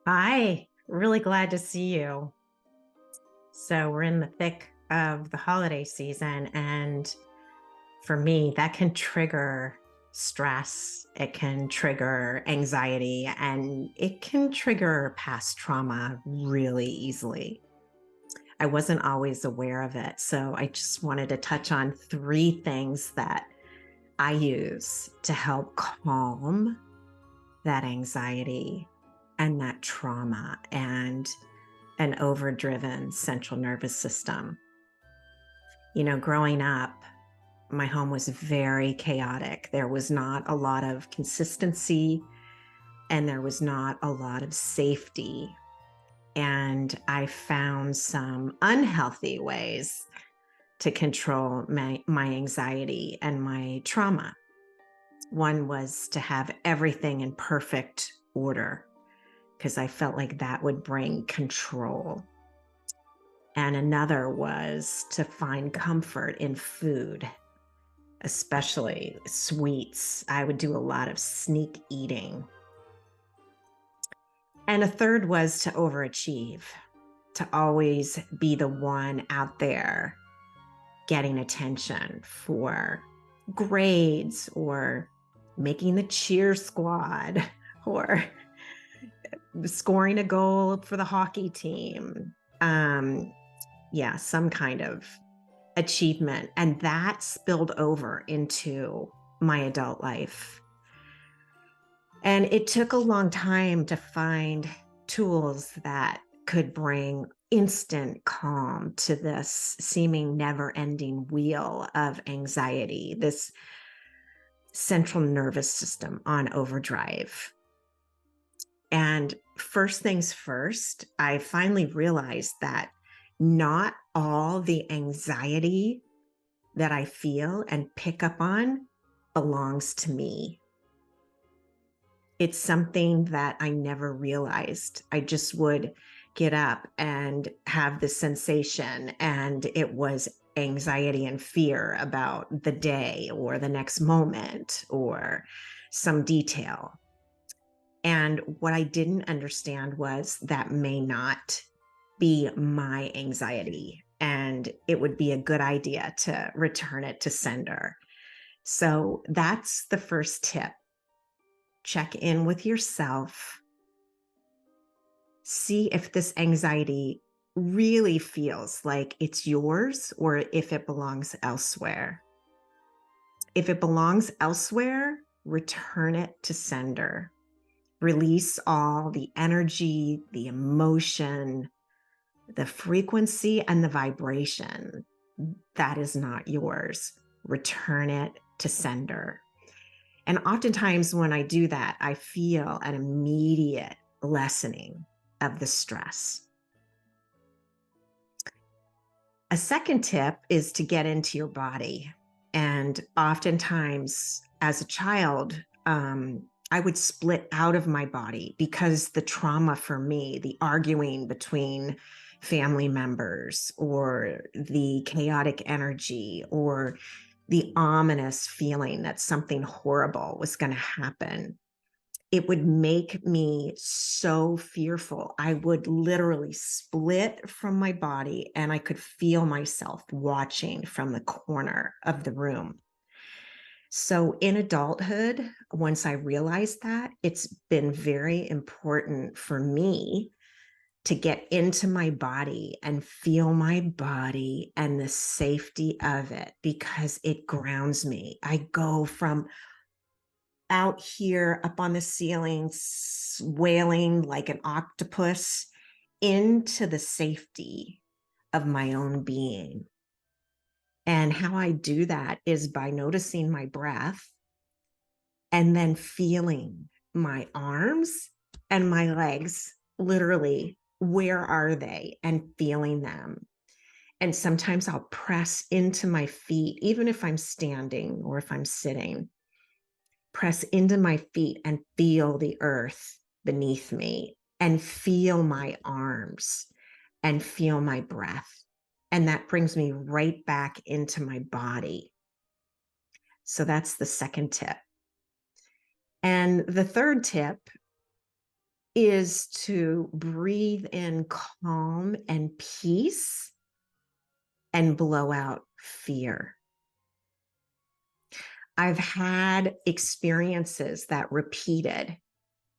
Hi, really glad to see you. So, we're in the thick of the holiday season, and for me, that can trigger stress, it can trigger anxiety, and it can trigger past trauma really easily. I wasn't always aware of it. So, I just wanted to touch on three things that I use to help calm that anxiety and that trauma and an overdriven central nervous system. Growing up, my home was very chaotic. There was not a lot of consistency and there was not a lot of safety. And I found some unhealthy ways to control my anxiety and my trauma. One was to have everything in perfect order because I felt like that would bring control. And another was to find comfort in food, especially sweets. I would do a lot of sneak eating. And a third was to overachieve, to always be the one out there getting attention for grades or making the cheer squad or scoring a goal for the hockey team. Yeah, some kind of achievement. And that spilled over into my adult life. And it took a long time to find tools that could bring instant calm to this seeming never ending wheel of anxiety, this central nervous system on overdrive. And first things first, I finally realized that not all the anxiety that I feel and pick up on belongs to me. It's something that I never realized. I just would get up and have this sensation, and it was anxiety and fear about the day or the next moment or some detail. And what I didn't understand was that may not be my anxiety, and it would be a good idea to return it to sender. So that's the first tip. Check in with yourself. See if this anxiety really feels like it's yours or if it belongs elsewhere. If it belongs elsewhere, return it to sender. Release all the energy, the emotion, the frequency, and the vibration that is not yours. Return it to sender. And oftentimes when I do that, I feel an immediate lessening of the stress. A second tip is to get into your body. And oftentimes as a child, I would split out of my body because the trauma for me, the arguing between family members or the chaotic energy or the ominous feeling that something horrible was going to happen, it would make me so fearful. I would literally split from my body and I could feel myself watching from the corner of the room. So in adulthood, once I realized that, it's been very important for me to get into my body and feel my body and the safety of it because it grounds me. I go from out here up on the ceiling, wailing like an octopus into the safety of my own being. And how I do that is by noticing my breath and then feeling my arms and my legs, literally, where are they? And feeling them. And sometimes I'll press into my feet, even if I'm standing or if I'm sitting, press into my feet and feel the earth beneath me and feel my arms and feel my breath. And that brings me right back into my body. So that's the second tip. And the third tip is to breathe in calm and peace and blow out fear. I've had experiences that repeated,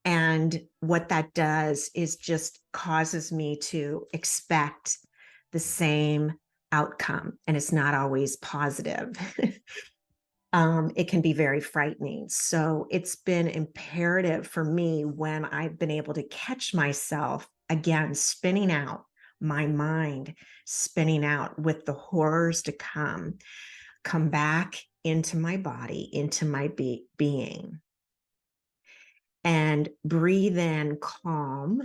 and what that does is just causes me to expect the same outcome, and it's not always positive. It can be very frightening. So it's been imperative for me when I've been able to catch myself again, spinning out, my mind spinning out with the horrors to come back into my body, into my being, and breathe in calm,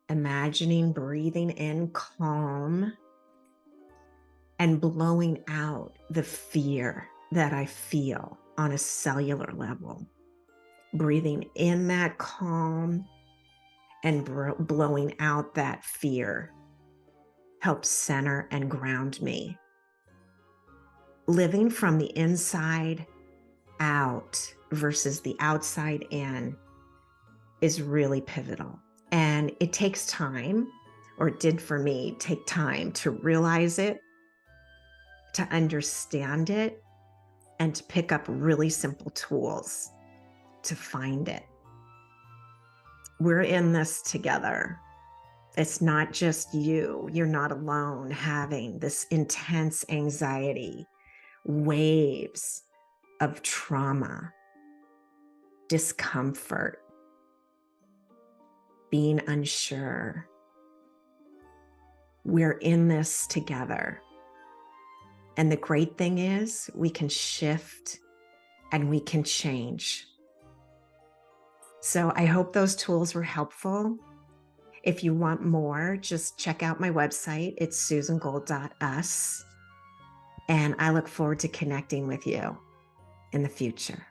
imagining breathing in calm and blowing out the fear that I feel on a cellular level. Breathing in that calm and blowing out that fear helps center and ground me. Living from the inside out versus the outside in is really pivotal. And it takes time, or it did for me, take time to realize it, to understand it, and to pick up really simple tools to find it. We're in this together. It's not just you. You're not alone having this intense anxiety, waves of trauma, discomfort, being unsure. We're in this together. And the great thing is we can shift and we can change. So I hope those tools were helpful. If you want more, just check out my website. It's susangold.us. And I look forward to connecting with you in the future.